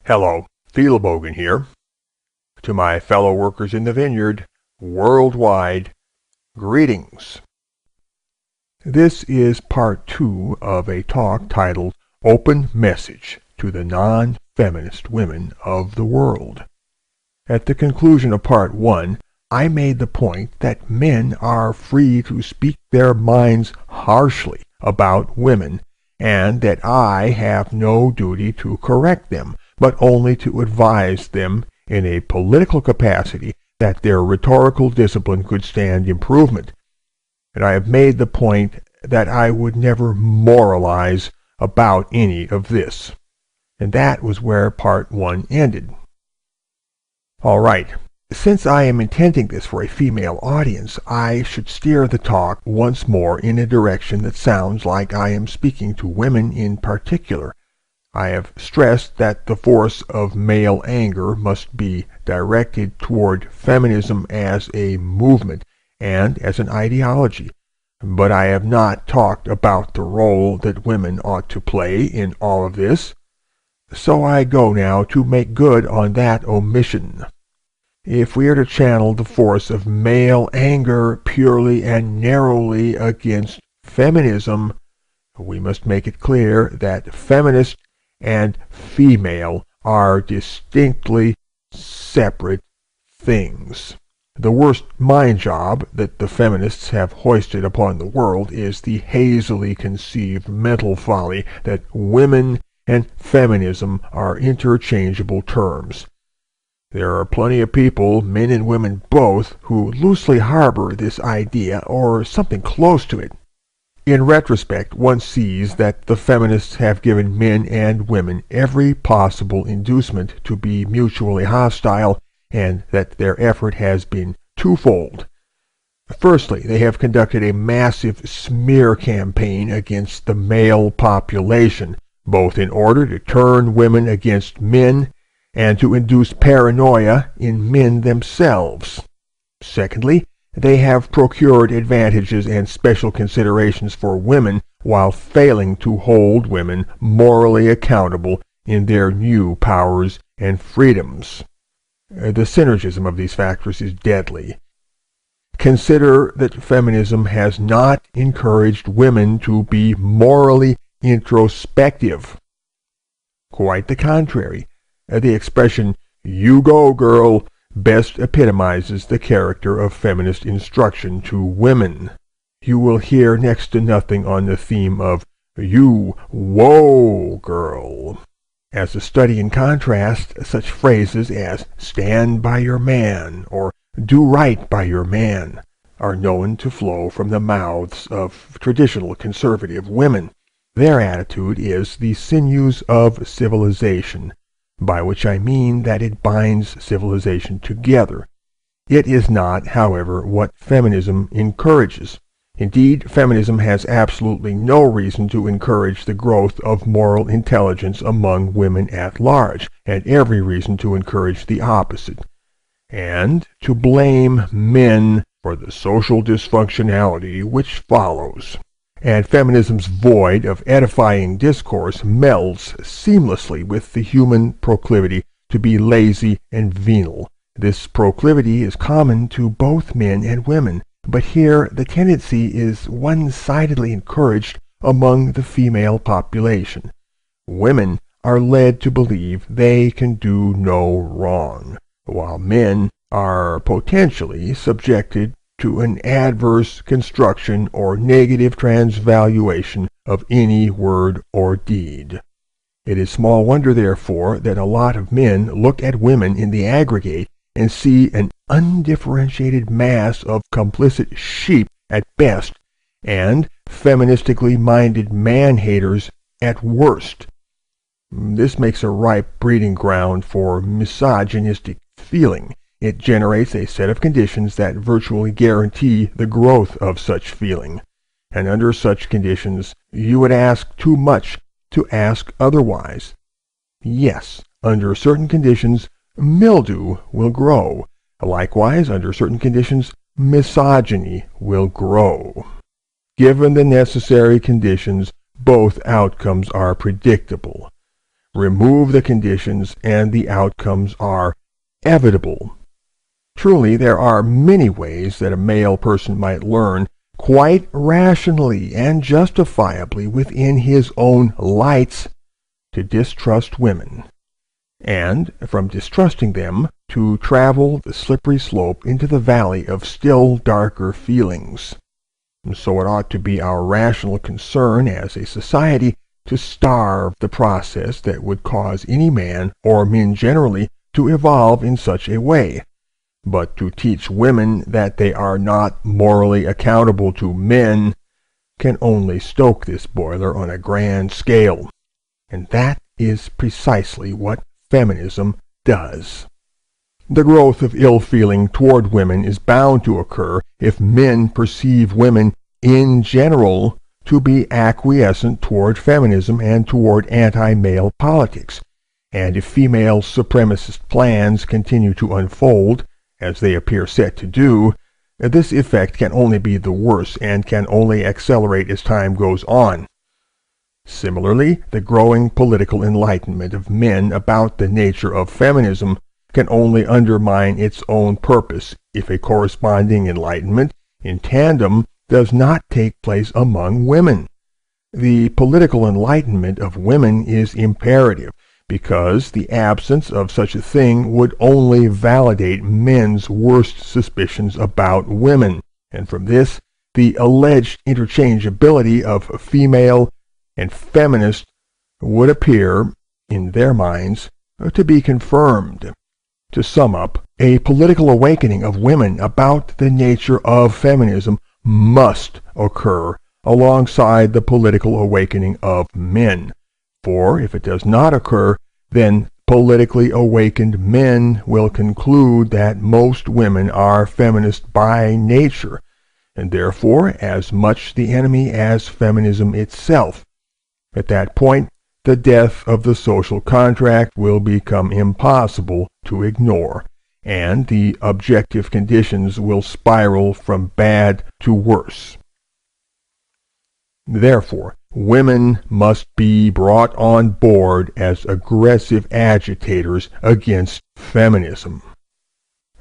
Hello, Thielbogen here. To my fellow workers in the vineyard, worldwide, greetings. This is part 2 of a talk titled Open Message to the Non-Feminist Women of the World. At the conclusion of part 1, I made the point that men are free to speak their minds harshly about women, and that I have no duty to correct them, but only to advise them in a political capacity that their rhetorical discipline could stand improvement. And I have made the point that I would never moralize about any of this. And that was where part 1 ended. All right. Since I am intending this for a female audience, I should steer the talk once more in a direction that sounds like I am speaking to women in particular. I have stressed that the force of male anger must be directed toward feminism as a movement and as an ideology, but I have not talked about the role that women ought to play in all of this, so I go now to make good on that omission. If we are to channel the force of male anger purely and narrowly against feminism, we must make it clear that feminist and female are distinctly separate things. The worst mind job that the feminists have hoisted upon the world is the hazily conceived mental folly that women and feminism are interchangeable terms. There are plenty of people, men and women both, who loosely harbor this idea or something close to it. In retrospect, one sees that the feminists have given men and women every possible inducement to be mutually hostile, and that their effort has been twofold. Firstly, they have conducted a massive smear campaign against the male population, both in order to turn women against men and to induce paranoia in men themselves. Secondly, they have procured advantages and special considerations for women while failing to hold women morally accountable in their new powers and freedoms. The synergism of these factors is deadly. Consider that feminism has not encouraged women to be morally introspective. Quite the contrary. The expression, "You go, girl," best epitomizes the character of feminist instruction to women. You will hear next to nothing on the theme of "You whoa, girl." As a study in contrast, such phrases as "stand by your man" or "do right by your man" are known to flow from the mouths of traditional conservative women. Their attitude is the sinews of civilization, by which I mean that it binds civilization together. It is not, however, what feminism encourages. Indeed, feminism has absolutely no reason to encourage the growth of moral intelligence among women at large, and every reason to encourage the opposite, and to blame men for the social dysfunctionality which follows. And feminism's void of edifying discourse melds seamlessly with the human proclivity to be lazy and venal. This proclivity is common to both men and women, but here the tendency is one-sidedly encouraged among the female population. Women are led to believe they can do no wrong, while men are potentially subjected to an adverse construction or negative transvaluation of any word or deed. It is small wonder, therefore, that a lot of men look at women in the aggregate and see an undifferentiated mass of complicit sheep at best, and feministically minded man-haters at worst. This makes a ripe breeding ground for misogynistic feeling. It generates a set of conditions that virtually guarantee the growth of such feeling. And under such conditions, you would ask too much to ask otherwise. Yes, under certain conditions, mildew will grow. Likewise, under certain conditions, misogyny will grow. Given the necessary conditions, both outcomes are predictable. remove the conditions, and the outcomes are evitable. Truly, there are many ways that a male person might learn quite rationally and justifiably within his own lights to distrust women, and from distrusting them to travel the slippery slope into the valley of still darker feelings. And so it ought to be our rational concern as a society to starve the process that would cause any man, or men generally, to evolve in such a way. But to teach women that they are not morally accountable to men can only stoke this boiler on a grand scale. And that is precisely what feminism does. The growth of ill feeling toward women is bound to occur if men perceive women in general to be acquiescent toward feminism and toward anti-male politics. And if female supremacist plans continue to unfold, as they appear set to do, this effect can only be the worse and can only accelerate as time goes on. Similarly, the growing political enlightenment of men about the nature of feminism can only undermine its own purpose if a corresponding enlightenment in tandem does not take place among women. The political enlightenment of women is imperative, because the absence of such a thing would only validate men's worst suspicions about women, and from this the alleged interchangeability of female and feminist would appear, in their minds, to be confirmed. To sum up, a political awakening of women about the nature of feminism must occur alongside the political awakening of men. For if it does not occur, then politically awakened men will conclude that most women are feminist by nature, and therefore as much the enemy as feminism itself. At that point, the death of the social contract will become impossible to ignore, and the objective conditions will spiral from bad to worse. Therefore, women must be brought on board as aggressive agitators against feminism.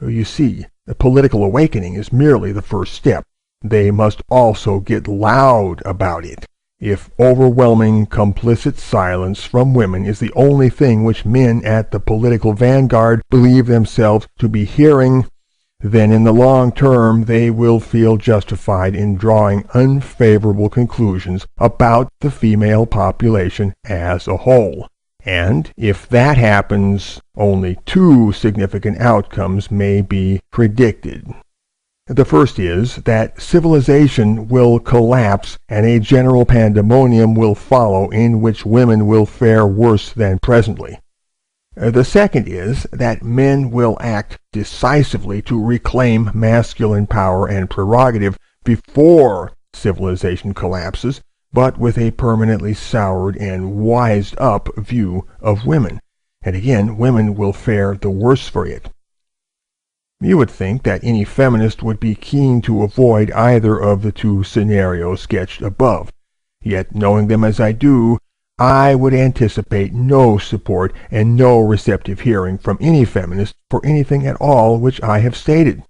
You see, the political awakening is merely the first step. They must also get loud about it. If overwhelming complicit silence from women is the only thing which men at the political vanguard believe themselves to be hearing, then in the long term they will feel justified in drawing unfavorable conclusions about the female population as a whole. And if that happens, only two significant outcomes may be predicted. The first is that civilization will collapse and a general pandemonium will follow in which women will fare worse than presently. The second is that men will act decisively to reclaim masculine power and prerogative before civilization collapses, but with a permanently soured and wised-up view of women. And again, women will fare the worse for it. You would think that any feminist would be keen to avoid either of the two scenarios sketched above. Yet, knowing them as I do, I would anticipate no support and no receptive hearing from any feminist for anything at all which I have stated.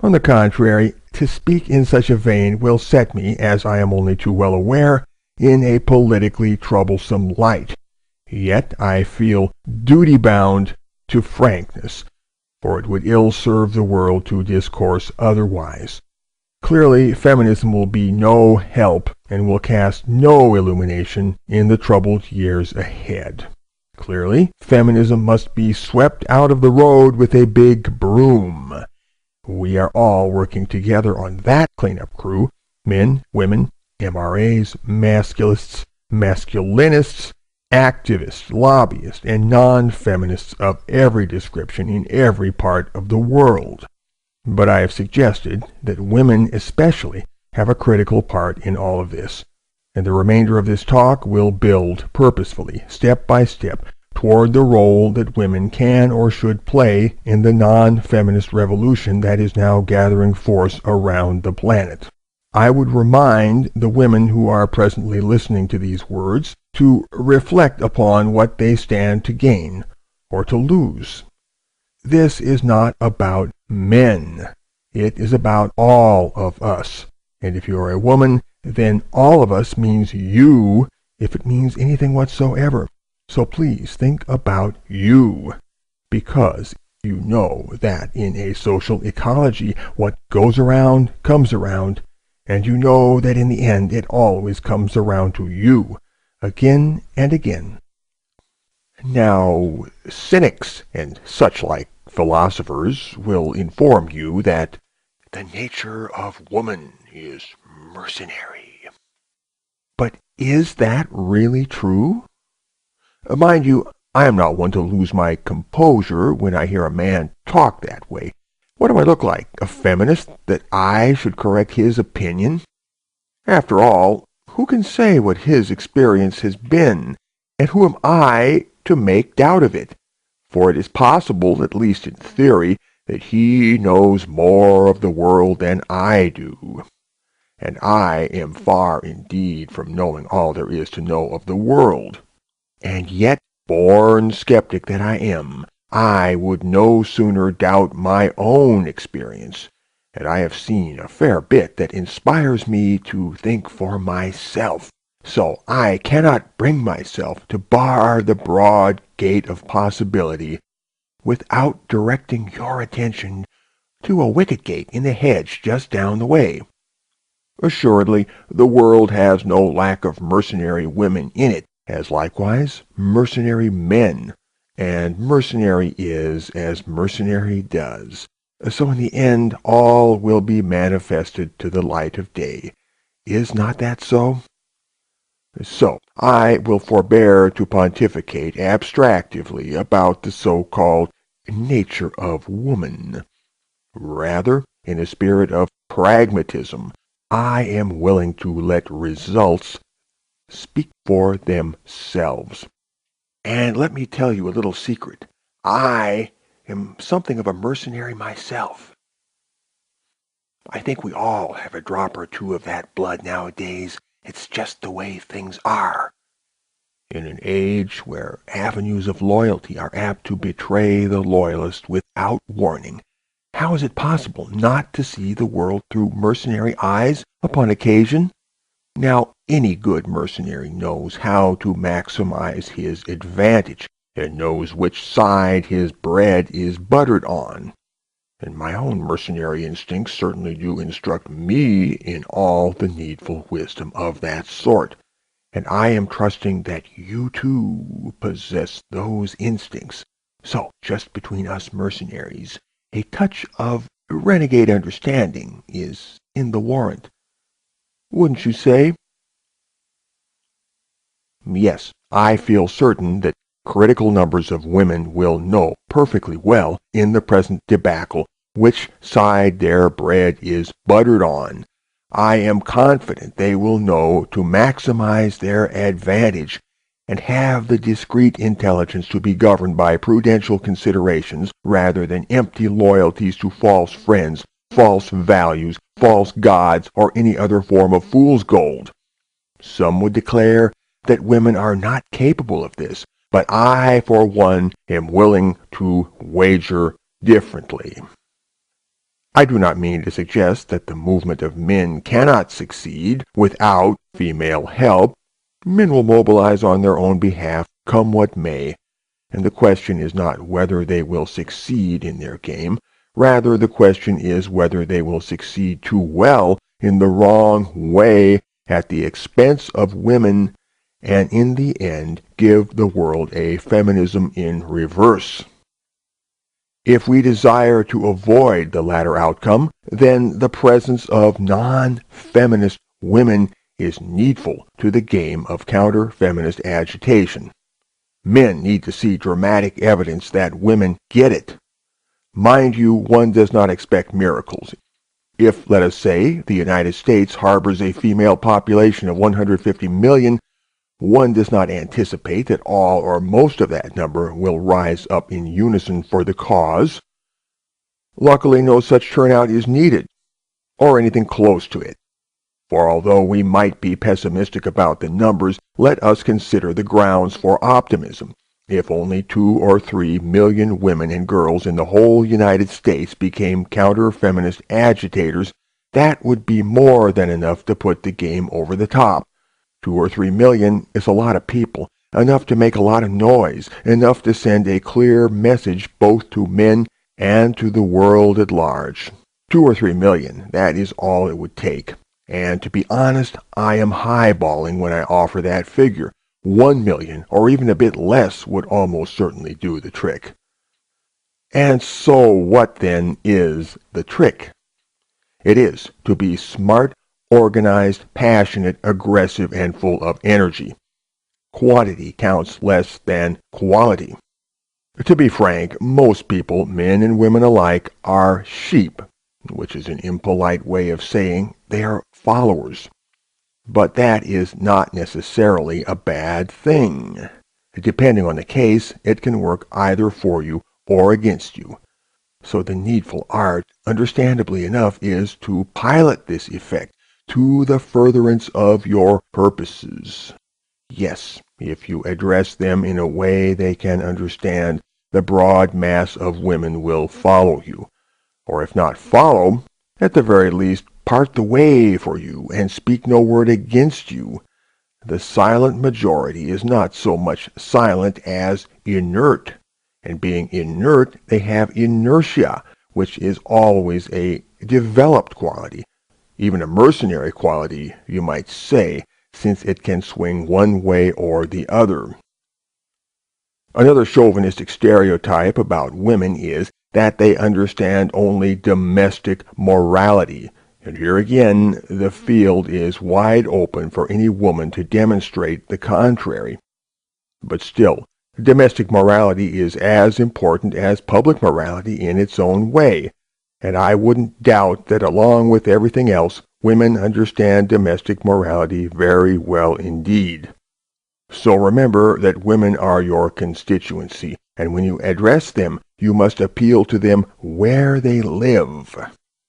On the contrary, to speak in such a vein will set me, as I am only too well aware, in a politically troublesome light. Yet I feel duty-bound to frankness, for it would ill serve the world to discourse otherwise. Clearly, feminism will be no help and will cast no illumination in the troubled years ahead. Clearly, feminism must be swept out of the road with a big broom. We are all working together on that cleanup crew: men, women, MRAs, masculists, masculinists, activists, lobbyists, and non-feminists of every description in every part of the world. But I have suggested that women especially have a critical part in all of this, and the remainder of this talk will build purposefully, step by step, toward the role that women can or should play in the non-feminist revolution that is now gathering force around the planet. I would remind the women who are presently listening to these words to reflect upon what they stand to gain or to lose. This is not about men. It is about all of us. And if you're a woman, then all of us means you, if it means anything whatsoever. So please think about you, because you know that in a social ecology, what goes around comes around, and you know that in the end it always comes around to you, again and again. Now, cynics and such like philosophers will inform you that the nature of woman is mercenary. But is that really true? Mind you, I am not one to lose my composure when I hear a man talk that way. What do I look like, a feminist, that I should correct his opinion? After all, who can say what his experience has been, and who am I to make doubt of it? For it is possible, at least in theory, that he knows more of the world than I do. And I am far indeed from knowing all there is to know of the world. And yet, born skeptic that I am, I would no sooner doubt my own experience, and I have seen a fair bit that inspires me to think for myself. So I cannot bring myself to bar the broad gate of possibility without directing your attention to a wicket gate in the hedge just down the way. Assuredly, the world has no lack of mercenary women in it, as likewise mercenary men, and mercenary is as mercenary does. So in the end all will be manifested to the light of day. Is not that so? So I will forbear to pontificate abstractively about the so-called nature of woman. Rather, in a spirit of pragmatism, I am willing to let results speak for themselves. And let me tell you a little secret. I am something of a mercenary myself. I think we all have a drop or two of that blood nowadays. It's just the way things are. In an age where avenues of loyalty are apt to betray the loyalist without warning, how is it possible not to see the world through mercenary eyes upon occasion? Now, any good mercenary knows how to maximize his advantage, and knows which side his bread is buttered on. And my own mercenary instincts certainly do instruct me in all the needful wisdom of that sort. And I am trusting that you too possess those instincts. So, just between us mercenaries, a touch of renegade understanding is in the warrant. Wouldn't you say? Yes, I feel certain that critical numbers of women will know perfectly well in the present debacle which side their bread is buttered on. I am confident they will know to maximize their advantage and have the discreet intelligence to be governed by prudential considerations rather than empty loyalties to false friends, false values, false gods, or any other form of fool's gold. Some would declare that women are not capable of this, but I, for one, am willing to wager differently. I do not mean to suggest that the movement of men cannot succeed without female help. Men will mobilize on their own behalf, come what may, and the question is not whether they will succeed in their game. Rather, the question is whether they will succeed too well in the wrong way at the expense of women, and in the end give the world a feminism in reverse. If we desire to avoid the latter outcome, then the presence of non-feminist women is needful to the game of counter-feminist agitation. Men need to see dramatic evidence that women get it. Mind you, one does not expect miracles. If, let us say, the United States harbors a female population of 150 million, one does not anticipate that all or most of that number will rise up in unison for the cause. Luckily, no such turnout is needed, or anything close to it. For although we might be pessimistic about the numbers, let us consider the grounds for optimism. If only 2 or 3 million women and girls in the whole United States became counter-feminist agitators, that would be more than enough to put the game over the top. 2 or 3 million is a lot of people, enough to make a lot of noise, enough to send a clear message both to men and to the world at large. 2 or 3 million, that is all it would take. And to be honest, I am highballing when I offer that figure. 1 million, or even a bit less, would almost certainly do the trick. And so what then is the trick? It is to be smart, organized, passionate, aggressive, and full of energy. Quantity counts less than quality. To be frank, most people, men and women alike, are sheep, which is an impolite way of saying they are followers. But that is not necessarily a bad thing. Depending on the case, it can work either for you or against you. So the needful art, understandably enough, is to pilot this effect to the furtherance of your purposes. Yes, if you address them in a way they can understand, the broad mass of women will follow you. Or if not follow, at the very least, part the way for you and speak no word against you. The silent majority is not so much silent as inert. And being inert, they have inertia, which is always a developed quality, even a mercenary quality, you might say, since it can swing one way or the other. Another chauvinistic stereotype about women is that they understand only domestic morality. And here again, the field is wide open for any woman to demonstrate the contrary. But still, domestic morality is as important as public morality in its own way, and I wouldn't doubt that along with everything else, women understand domestic morality very well indeed. So remember that women are your constituency, and when you address them, you must appeal to them where they live.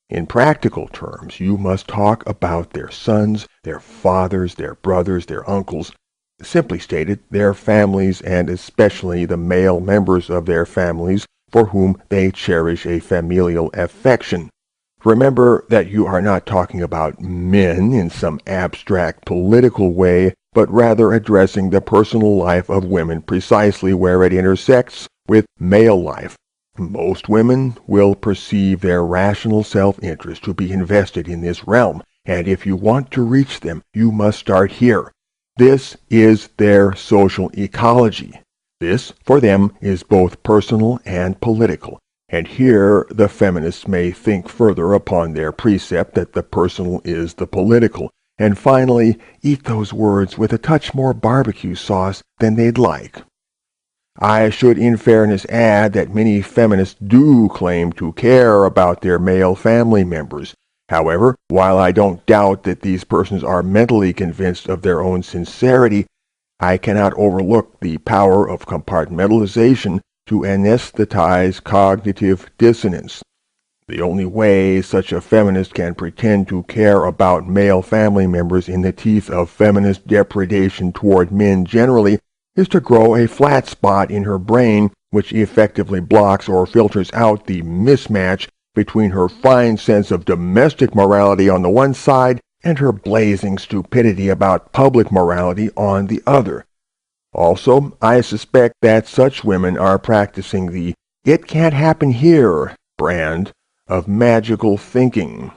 In practical terms, you must talk about their sons, their fathers, their brothers, their uncles, simply stated, their families, and especially the male members of their families for whom they cherish a familial affection. Remember that you are not talking about men in some abstract political way, but rather addressing the personal life of women precisely where it intersects with male life. Most women will perceive their rational self-interest to be invested in this realm, and if you want to reach them, you must start here. This is their social ecology. This, for them, is both personal and political. And here the feminists may think further upon their precept that the personal is the political, and finally eat those words with a touch more barbecue sauce than they'd like. I should in fairness add that many feminists do claim to care about their male family members. However, while I don't doubt that these persons are mentally convinced of their own sincerity, I cannot overlook the power of compartmentalization to anesthetize cognitive dissonance. The only way such a feminist can pretend to care about male family members in the teeth of feminist depredation toward men generally is to grow a flat spot in her brain which effectively blocks or filters out the mismatch between her fine sense of domestic morality on the one side and her blazing stupidity about public morality on the other. Also, I suspect that such women are practicing the "it can't happen here" brand of magical thinking.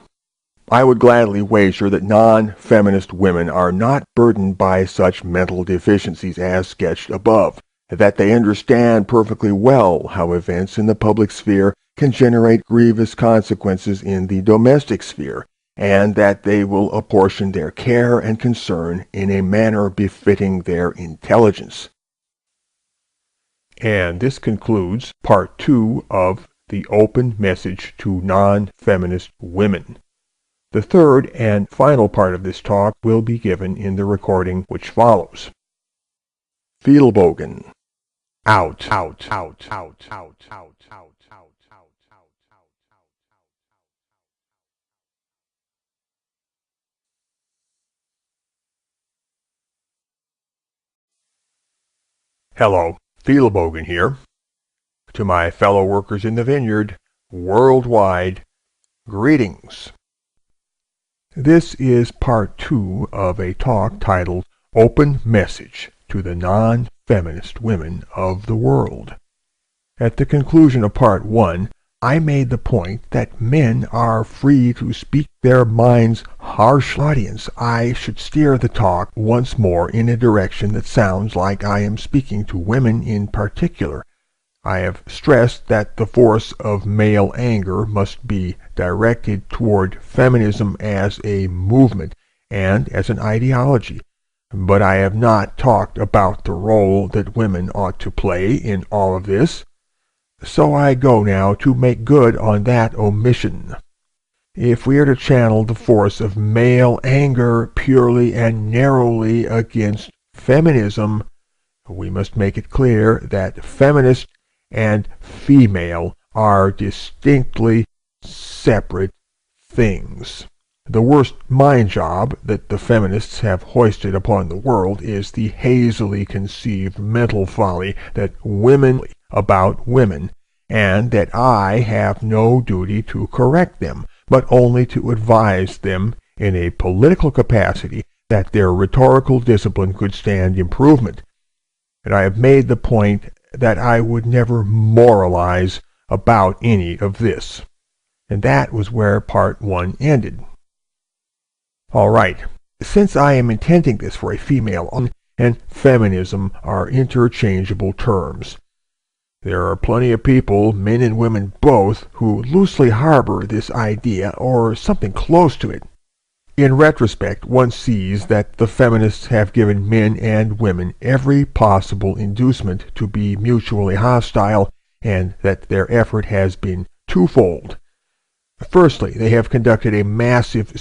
I would gladly wager that non-feminist women are not burdened by such mental deficiencies as sketched above, that they understand perfectly well how events in the public sphere can generate grievous consequences in the domestic sphere, and that they will apportion their care and concern in a manner befitting their intelligence. And this concludes Part 2 of the Open Message to Non-Feminist Women. The third and final part of this talk will be given in the recording which follows. Fiedelbogen. Out. Out. Out. Out. Out. Out. Out. Hello, Thielbogen here. To my fellow workers in the vineyard, worldwide, greetings. This is part 2 of a talk titled Open Message to the Non-Feminist Women of the World. At the conclusion of part 1, I made the point that men are free to speak their minds harshly. Audience, I should steer the talk once more in a direction that sounds like I am speaking to women in particular. I have stressed that the force of male anger must be directed toward feminism as a movement and as an ideology, but I have not talked about the role that women ought to play in all of this. So I go now to make good on that omission. If we are to channel the force of male anger purely and narrowly against feminism, we must make it clear that feminist and female are distinctly separate things. The worst mind job that the feminists have hoisted upon the world is the hazily conceived mental folly that women about women, and that I have no duty to correct them, but only to advise them in a political capacity that their rhetorical discipline could stand improvement. And I have made the point that I would never moralize about any of this. And that was where part 1 ended. All right, since I am intending this for a female and feminism are interchangeable terms, there are plenty of people, men and women both, who loosely harbor this idea or something close to it. In retrospect, one sees that the feminists have given men and women every possible inducement to be mutually hostile, and that their effort has been twofold. Firstly, they have conducted a massive